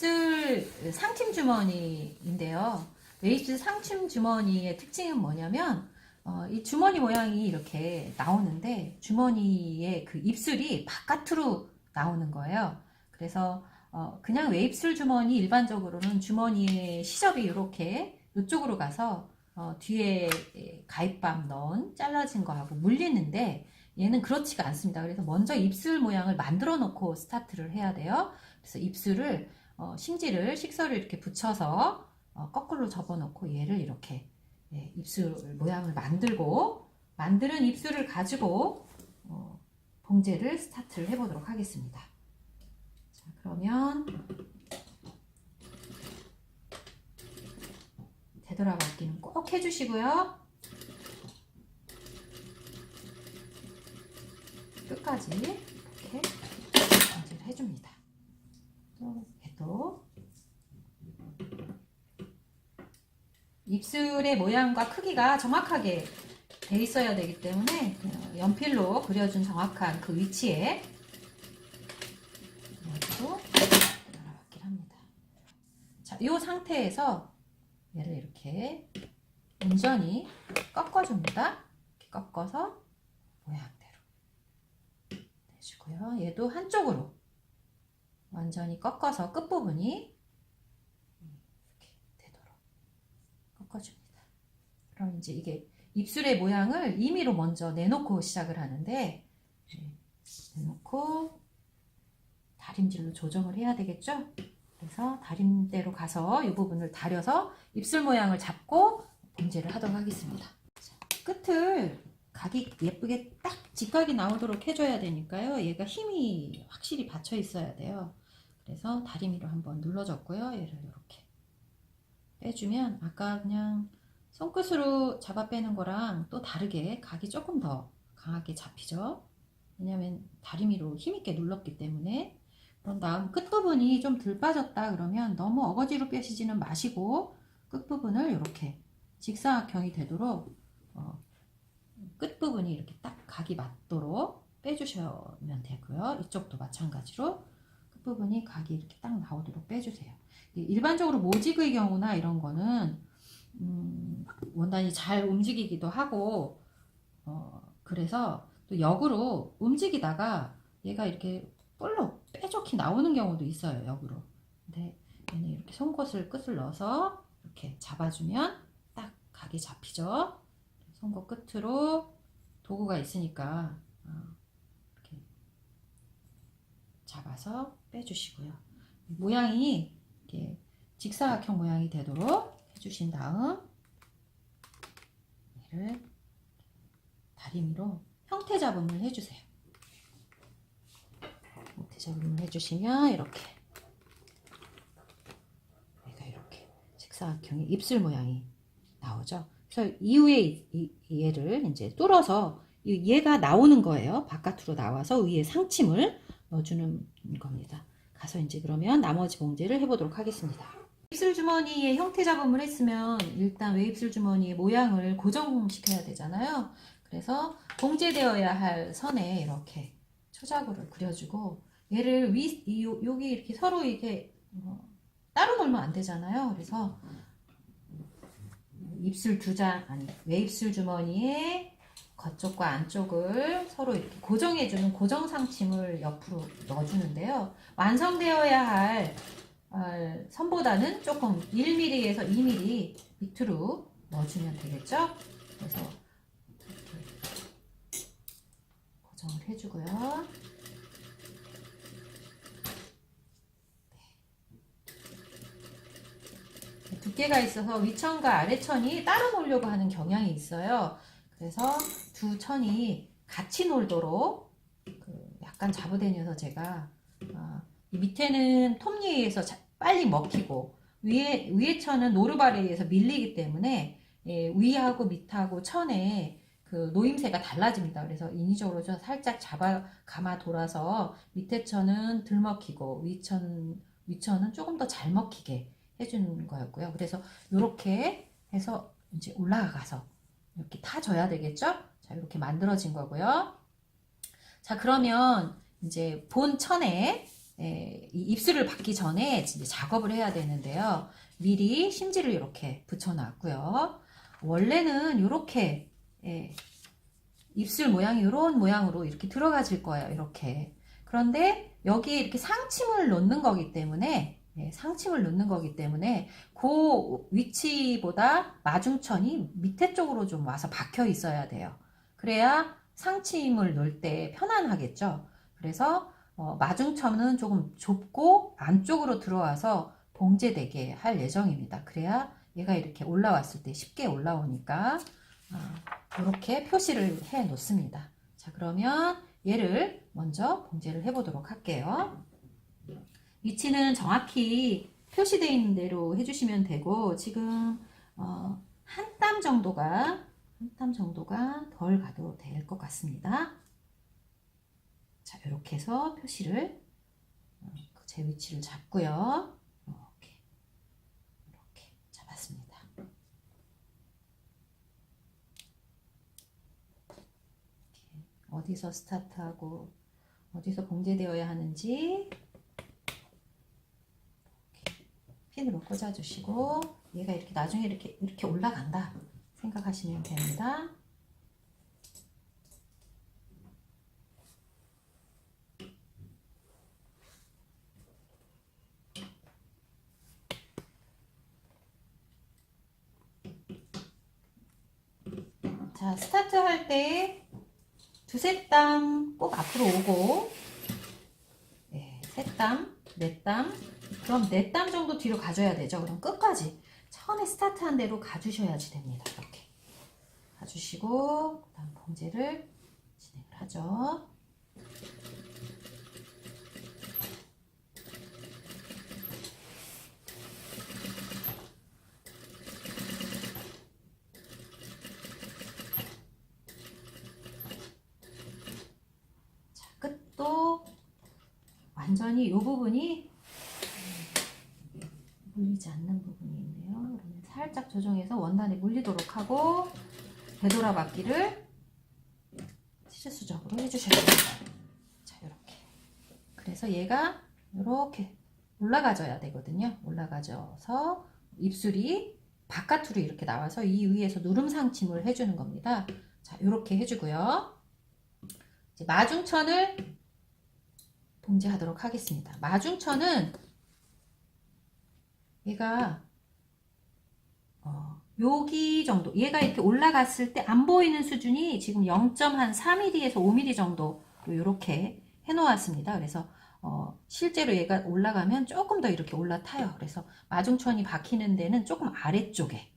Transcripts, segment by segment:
웨입슬 상침 주머니인데요. 웨입슬 상침 주머니의 특징은 뭐냐면 이 주머니 모양이 이렇게 나오는데 주머니의 그 입술이 바깥으로 나오는 거예요. 그래서 그냥 웨입슬 주머니 일반적으로는 주머니의 시접이 이렇게 이쪽으로 가서 뒤에 가입밤 넣은 잘라진 거하고 물리는데 얘는 그렇지가 않습니다. 그래서 먼저 입술 모양을 만들어 놓고 스타트를 해야 돼요. 그래서 입술을 심지를 식설을 이렇게 붙여서 거꾸로 접어 놓고 얘를 이렇게 입술 모양을 만들고 만드는 입술을 가지고 봉제를 스타트를 해 보도록 하겠습니다. 자, 그러면 되돌아받기는 꼭 해주시고요. 끝까지 이렇게 봉제를 해줍니다. 또 얘도 입술의 모양과 크기가 정확하게 돼 있어야 되기 때문에 연필로 그려준 정확한 그 위치에 여기도 돌아받기를 합니다. 자, 이 상태에서 얘를 이렇게 온전히 꺾어줍니다. 이렇게 꺾어서 모양대로 내주고요. 얘도 한쪽으로 완전히 꺾어서 끝부분이 이렇게 되도록 꺾어줍니다. 그럼 이제 이게 입술의 모양을 임의로 먼저 내놓고 시작을 하는데 내놓고 다림질로 조정을 해야 되겠죠? 그래서 다림대로 가서 이 부분을 다려서 입술 모양을 잡고 봉제를 하도록 하겠습니다. 자, 끝을 각이 예쁘게 딱 직각이 나오도록 해줘야 되니까요. 얘가 힘이 확실히 받쳐 있어야 돼요. 그래서 다리미로 한번 눌러줬고요. 얘를 이렇게 빼주면 아까 그냥 손끝으로 잡아 빼는 거랑 또 다르게 각이 조금 더 강하게 잡히죠. 왜냐면 다리미로 힘있게 눌렀기 때문에. 그런 다음 끝부분이 좀 덜 빠졌다 그러면 너무 어거지로 빼시지는 마시고 끝부분을 이렇게 직사각형이 되도록 끝부분이 이렇게 딱 각이 맞도록 빼주시면 되고요. 이쪽도 마찬가지로 끝부분이 각이 이렇게 딱 나오도록 빼주세요. 일반적으로 모직의 경우나 이런 거는 원단이 잘 움직이기도 하고 그래서 또 역으로 움직이다가 얘가 이렇게 볼록 빼좋게 나오는 경우도 있어요. 역으로. 근데 얘는 이렇게 송곳을 끝을 넣어서 이렇게 잡아주면 딱 각이 잡히죠. 송곳 끝으로 도구가 있으니까 이렇게 잡아서 빼주시고요. 모양이 이렇게 직사각형 모양이 되도록 해주신 다음 얘를 다리미로 형태 잡음을 해주세요. 형태 잡음을 해주시면 이렇게 얘가 이렇게 직사각형의 입술 모양이 나오죠. 그래서 이후에 얘를 이제 뚫어서 얘가 나오는 거예요. 바깥으로 나와서 위에 상침을 넣어주는 겁니다. 가서 이제 그러면 나머지 봉제를 해보도록 하겠습니다. 웨입슬 주머니에 형태 잡음을 했으면 일단 웨입슬 주머니의 모양을 고정시켜야 되잖아요. 그래서 봉제되어야 할 선에 이렇게 초자구를 그려주고 얘를 여기 이렇게 서로 이렇게 따로 놀면 안 되잖아요. 그래서 입술 웨입슬 주머니에 겉쪽과 안쪽을 서로 이렇게 고정해주는 고정 상침을 옆으로 넣어주는데요. 완성되어야 할 선보다는 조금 1mm에서 2mm 밑으로 넣어주면 되겠죠. 그래서 이렇게 고정을 해주고요. 두께가 있어서 위천과 아래천이 따로 놓으려고 하는 경향이 있어요. 그래서 두 천이 같이 놀도록 약간 잡아다녀서 제가 이 밑에는 톱니에 의해서 빨리 먹히고 위에 천은 노루발에 의해서 밀리기 때문에 위하고 밑하고 천에 그 놓임새가 달라집니다. 그래서 인위적으로 좀 살짝 감아 돌아서 밑에 천은 덜 먹히고 위천은 조금 더 잘 먹히게 해주는 거였고요. 그래서 이렇게 해서 이제 올라가서 이렇게 타줘야 되겠죠? 자, 이렇게 만들어진 거고요. 자, 그러면 이제 본 천에 이 입술을 받기 전에 이제 작업을 해야 되는데요. 미리 심지를 이렇게 붙여놨고요. 원래는 이렇게 입술 모양이 이런 모양으로 이렇게 들어가질 거예요. 이렇게. 그런데 여기에 이렇게 상침을 놓는 거기 때문에 상침을 놓는 거기 때문에 그 위치보다 마중천이 밑에 쪽으로 좀 와서 박혀 있어야 돼요. 그래야 상침을 놓을 때 편안하겠죠. 그래서 마중천은 조금 좁고 안쪽으로 들어와서 봉제되게 할 예정입니다. 그래야 얘가 이렇게 올라왔을 때 쉽게 올라오니까 이렇게 표시를 해 놓습니다. 자, 그러면 얘를 먼저 봉제를 해 보도록 할게요. 위치는 정확히 표시되어 있는 대로 해주시면 되고, 지금 한 땀 정도가 덜 가도 될 것 같습니다. 자, 이렇게 해서 표시를 제 위치를 잡고요. 이렇게 잡았습니다. 어디서 스타트하고 어디서 봉제되어야 하는지 핀으로 꽂아주시고, 얘가 이렇게 나중에 이렇게 올라간다 생각하시면 됩니다. 자, 스타트 할 때 두세 땀 꼭 앞으로 오고, 세 땀, 네 땀, 그럼 네 땀 정도 뒤로 가줘야 되죠. 그럼 끝까지 처음에 스타트한 대로 가주셔야지 됩니다. 이렇게 가주시고, 그 다음 봉제를 진행을 하죠. 자, 끝도 완전히 이 부분이 물리지 않는 부분이 있네요. 그러면 살짝 조정해서 원단에 물리도록 하고, 되돌아받기를 치즈수적으로 해주셔야 됩니다. 자, 이렇게. 그래서 얘가 이렇게 올라가져야 되거든요. 올라가져서 입술이 바깥으로 이렇게 나와서 이 위에서 누름 상침을 해주는 겁니다. 자, 이렇게 해주고요. 이제 마중천을 봉제하도록 하겠습니다. 마중천은 얘가 여기 정도, 얘가 이렇게 올라갔을 때 안 보이는 수준이 지금 0.3mm에서 5mm 정도 이렇게 해놓았습니다. 그래서 실제로 얘가 올라가면 조금 더 이렇게 올라타요. 그래서 마중천이 박히는 데는 조금 아래쪽에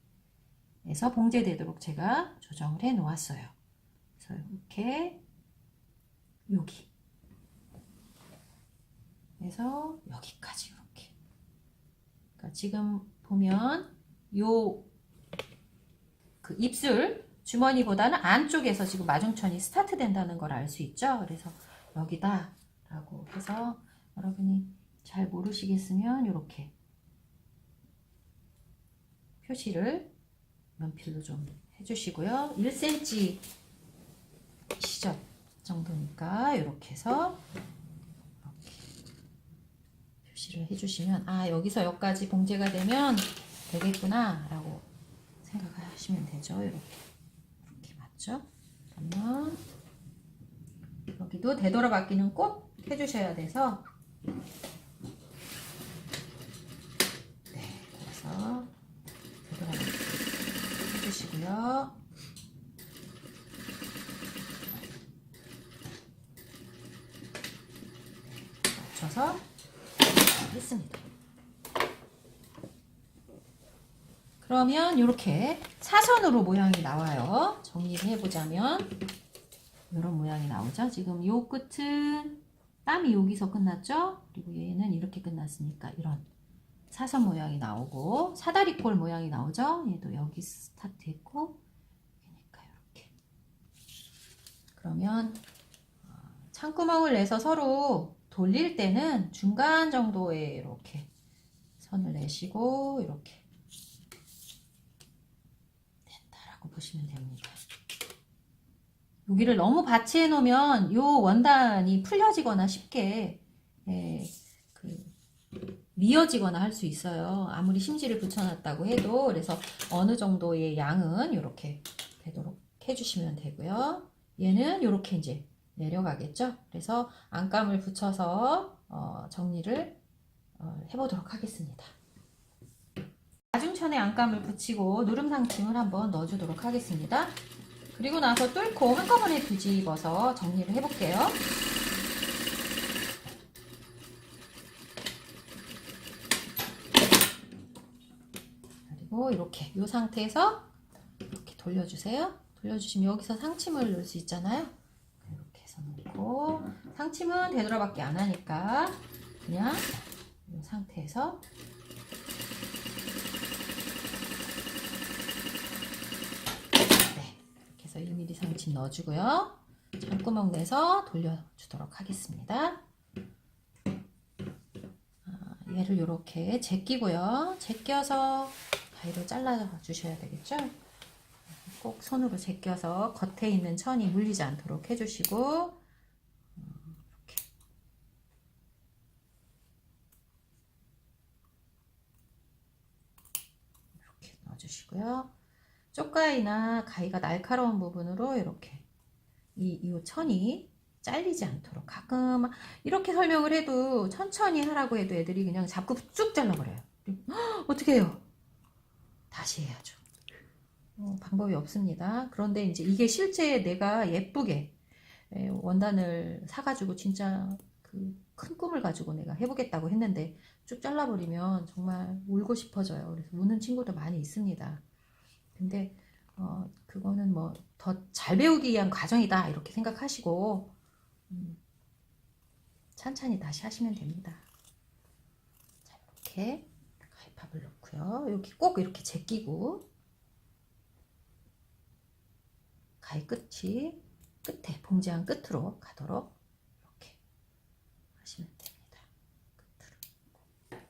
에서 봉제되도록 제가 조정을 해 놓았어요. 그래서 이렇게 여기 그래서 여기까지 이렇게. 그러니까 지금 보면 요 그 입술 주머니보다는 안쪽에서 지금 마중천이 스타트 된다는 걸 알 수 있죠. 그래서 여기다 라고 해서 여러분이 잘 모르시겠으면 이렇게 표시를 연필로 좀 해주시고요. 1cm 시접 정도니까 이렇게 해서 이렇게 표시를 해주시면, 아, 여기서 여기까지 봉제가 되면 되겠구나 라고 생각하시면 되죠. 이렇게 맞죠? 그러면 여기도 되돌아받기는 꼭 해주셔야 돼서, 그래서 되돌아받기 해주시고요. 맞춰서 했습니다. 그러면 이렇게 사선으로 모양이 나와요. 정리를 해보자면 이런 모양이 나오죠. 지금 요 끝은 땀이 여기서 끝났죠. 그리고 얘는 이렇게 끝났으니까 이런 사선 모양이 나오고, 사다리꼴 모양이 나오죠. 얘도 여기 스타트했고, 그러니까 이렇게. 그러면 창구멍을 내서 서로 돌릴 때는 중간 정도에 이렇게 선을 내시고 이렇게 된다라고 보시면 됩니다. 여기를 너무 받치해 놓으면 요 원단이 풀려지거나 쉽게 미어지거나 할 수 있어요. 아무리 심지를 붙여놨다고 해도. 그래서 어느 정도의 양은 이렇게 되도록 해주시면 되고요. 얘는 이렇게 이제 내려가겠죠. 그래서 안감을 붙여서 정리를 해보도록 하겠습니다. 마중천에 안감을 붙이고 누름 상침을 한번 넣어주도록 하겠습니다. 그리고 나서 뚫고 한꺼번에 뒤집어서 정리를 해볼게요. 그리고 이렇게 이 상태에서 이렇게 돌려주세요. 돌려주시면 여기서 상침을 넣을 수 있잖아요. 이렇게 해서 넣고, 상침은 되돌아밖에 안 하니까 그냥 이 상태에서 이렇게 해서 1mm 상침 넣어주고요. 장구멍 내서 돌려주도록 하겠습니다. 얘를 이렇게 제끼고요. 제껴서 가위로 잘라 주셔야 되겠죠. 꼭 손으로 제껴서 겉에 있는 천이 물리지 않도록 해주시고, 이렇게 넣어주시고요. 쪽가위나 가위가 날카로운 부분으로 이렇게 이 천이 잘리지 않도록, 가끔 이렇게 설명을 해도 천천히 하라고 해도 애들이 그냥 잡고 쭉 잘라버려요. 어떻게 해요? 다시 해야죠. 방법이 없습니다. 그런데 이제 이게 실제 내가 예쁘게 원단을 사가지고 진짜 그 큰 꿈을 가지고 내가 해보겠다고 했는데 쭉 잘라버리면 정말 울고 싶어져요. 그래서 우는 친구도 많이 있습니다. 근데 그거는 뭐 더 잘 배우기 위한 과정이다 이렇게 생각하시고 천천히 다시 하시면 됩니다. 자, 이렇게 가위팝을 넣고요. 여기 꼭 이렇게 제끼고 가위 끝에 봉지한 끝으로 가도록 이렇게 하시면 됩니다. 끝으로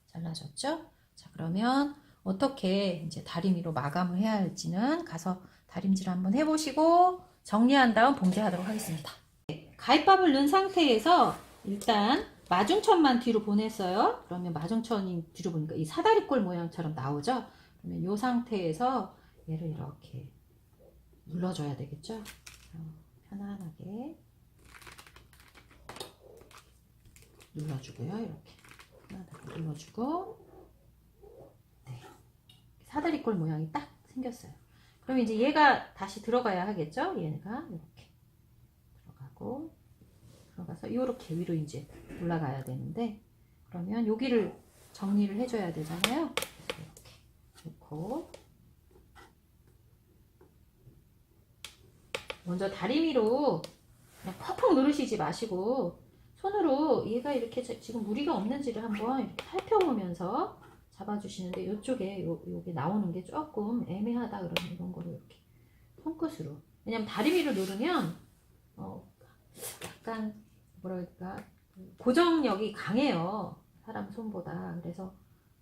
잘라졌죠? 자, 그러면 어떻게 이제 다리미로 마감을 해야 할지는 가서 다림질 한번 해보시고 정리한 다음 봉제하도록 하겠습니다. 가위밥을 넣은 상태에서 일단 마중천만 뒤로 보냈어요. 그러면 마중천이 뒤로 보니까 이 사다리꼴 모양처럼 나오죠? 그러면 이 상태에서 얘를 이렇게 눌러줘야 되겠죠? 편안하게 눌러주고요. 이렇게 편안하게 눌러주고, 네, 사다리꼴 모양이 딱 생겼어요. 그럼 이제 얘가 다시 들어가야 하겠죠? 얘가 이렇게 들어가서 이렇게 위로 이제 올라가야 되는데, 그러면 여기를 정리를 해줘야 되잖아요. 이렇게 놓고 먼저 다리미로 그냥 퍽퍽 누르시지 마시고 손으로 얘가 이렇게 지금 무리가 없는지를 한번 이렇게 살펴보면서 잡아주시는데, 이쪽에 요게 나오는 게 조금 애매하다 그러면 이런 거를 이렇게 손끝으로, 왜냐면 다리미로 누르면 약간 뭐라 그럴까, 고정력이 강해요, 사람 손보다. 그래서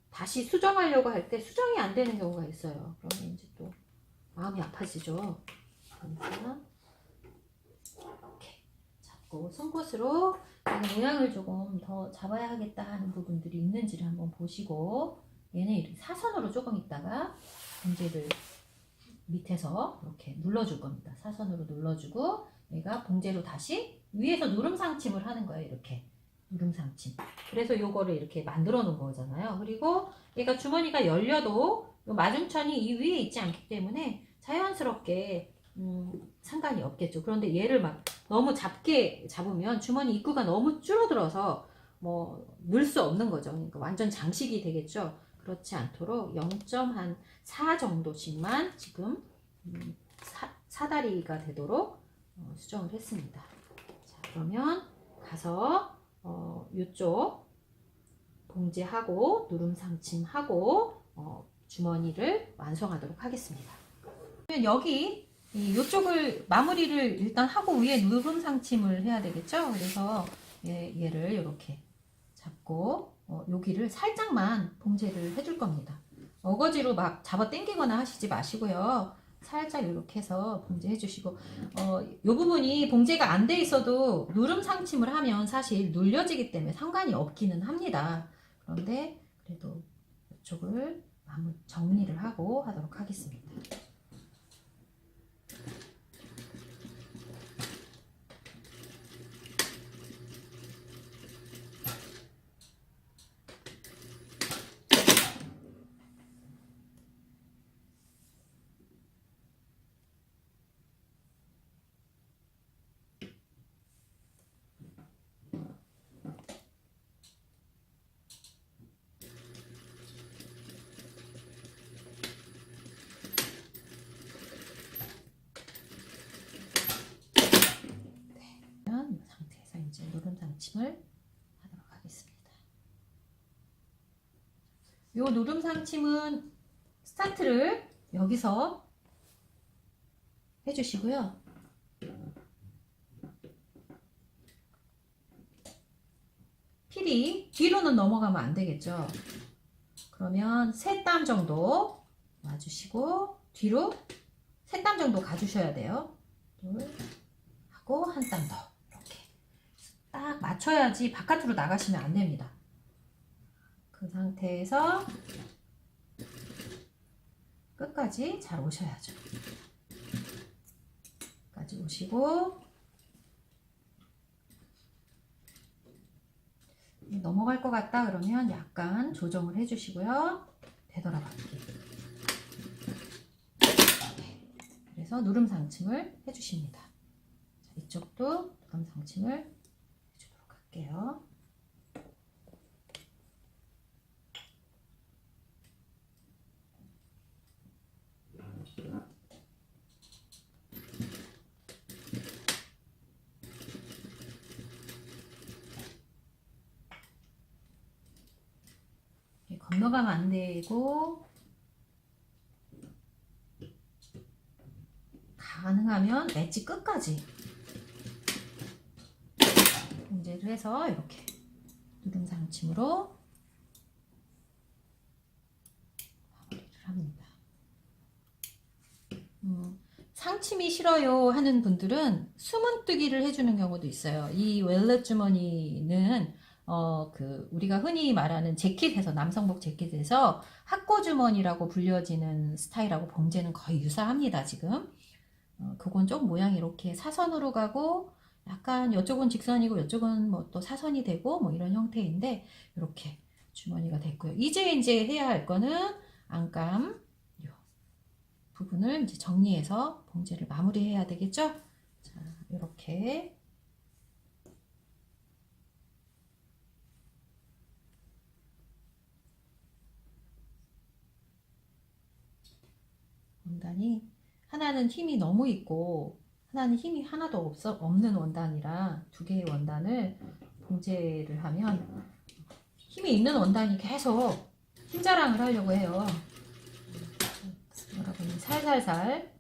다시 수정하려고 할 때 수정이 안 되는 경우가 있어요. 그러면 이제 또 마음이 아파지죠. 그러니까 이렇게 잡고 손끝으로 모양을 조금 더 잡아야 하겠다 하는 부분들이 있는지를 한번 보시고, 얘는 이렇게 사선으로 조금 있다가 봉제를 밑에서 이렇게 눌러줄 겁니다. 사선으로 눌러주고 얘가 봉제로 다시 위에서 누름 상침을 하는 거예요. 이렇게 누름 상침. 그래서 요거를 이렇게 만들어 놓은 거잖아요. 그리고 얘가 주머니가 열려도 마중천이 이 위에 있지 않기 때문에 자연스럽게 상관이 없겠죠. 그런데 얘를 막 너무 작게 잡으면 주머니 입구가 너무 줄어들어서 뭐 넣을 수 없는 거죠. 그러니까 완전 장식이 되겠죠. 그렇지 않도록 0.4 정도씩만 지금 사다리가 되도록 수정을 했습니다. 자, 그러면 가서 이쪽 봉제하고 누름 상침하고 주머니를 완성하도록 하겠습니다. 그러면 여기 이쪽을 마무리를 일단 하고 위에 누름 상침을 해야 되겠죠. 그래서 얘를 이렇게 잡고 여기를 살짝만 봉제를 해줄 겁니다. 어거지로 막 잡아 당기거나 하시지 마시고요. 살짝 이렇게 해서 봉제해 주시고, 이 부분이 봉제가 안 돼 있어도 누름 상침을 하면 사실 눌려지기 때문에 상관이 없기는 합니다. 그런데 그래도 이쪽을 마무리 정리를 하고 하도록 하겠습니다. 이 상태에서 이제 누름 상침을 하도록 하겠습니다. 이 누름 상침은 스타트를 여기서 해주시고요. 필이 뒤로는 넘어가면 안 되겠죠. 그러면 3땀 정도 놔주시고 뒤로 3땀 정도 가주셔야 돼요. 둘 하고 한 땀 더 이렇게 딱 맞춰야지 바깥으로 나가시면 안 됩니다. 그 상태에서 끝까지 잘 오셔야죠. 끝까지 오시고 넘어갈 것 같다 그러면 약간 조정을 해주시고요. 되돌아받기. 그래서 누름 상침을 해주십니다. 자, 이쪽도 누름 상침을 해주도록 할게요. 건너가면 안 되고 가능하면 엣지 끝까지 봉제를 해서 이렇게 누름 상침으로 마무리를 합니다. 상침이 싫어요 하는 분들은 수문뜨기를 해주는 경우도 있어요. 이 웰렛 주머니는 우리가 흔히 말하는 재킷에서, 남성복 재킷에서 학고 주머니라고 불려지는 스타일하고 봉제는 거의 유사합니다, 지금. 그건 좀 모양이 이렇게 사선으로 가고, 약간 이쪽은 직선이고, 이쪽은 뭐 또 사선이 되고, 뭐 이런 형태인데, 이렇게 주머니가 됐고요. 이제 해야 할 거는 안감, 요 부분을 이제 정리해서 봉제를 마무리해야 되겠죠? 자, 이렇게. 원단이 하나는 힘이 너무 있고 하나는 힘이 하나도 없는 원단이라 두 개의 원단을 봉제를 하면 힘이 있는 원단이 계속 힘자랑을 하려고 해요. 여러분이 살살살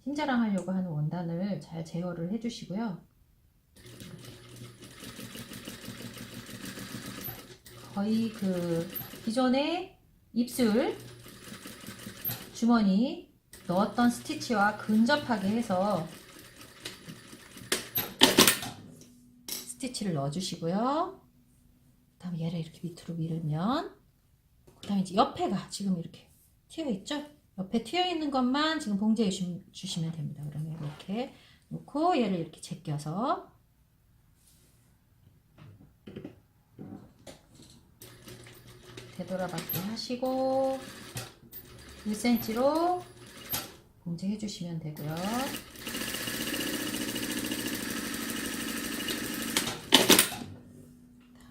힘자랑 하려고 하는 원단을 잘 제어를 해주시고요. 거의 기존의 입술 주머니 넣었던 스티치와 근접하게 해서 스티치를 넣어주시고요. 그 다음에 얘를 이렇게 밑으로 밀면, 그 다음에 이제 옆에가 지금 이렇게 튀어있죠? 옆에 튀어있는 것만 지금 봉제해 주시면 됩니다. 그러면 이렇게 놓고 얘를 이렇게 제껴서 되돌아받기 하시고 1cm로 봉제해 주시면 되고요.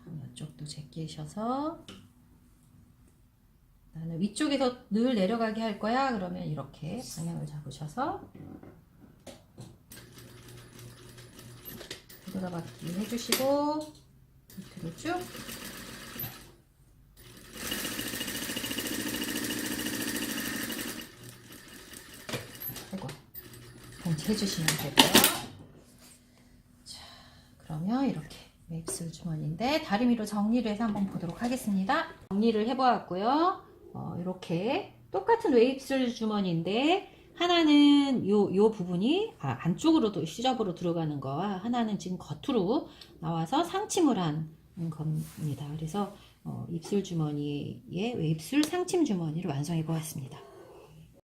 다음 이쪽도 제끼셔서, 나는 위쪽에서 늘 내려가게 할 거야 그러면 이렇게 방향을 잡으셔서 되돌아받기 해주시고 밑으로 쭉 해주시면 되고요. 자, 그러면 이렇게 맵슬 주머니인데 다리미로 정리를 해서 한번 보도록 하겠습니다. 정리를 해보았고요. 이렇게 똑같은 웨입슬 주머니인데 하나는 요 부분이 안쪽으로도 시접으로 들어가는 거와 하나는 지금 겉으로 나와서 상침을 한 겁니다. 그래서 입술 주머니의 웨입술 상침 주머니를 완성해 보았습니다.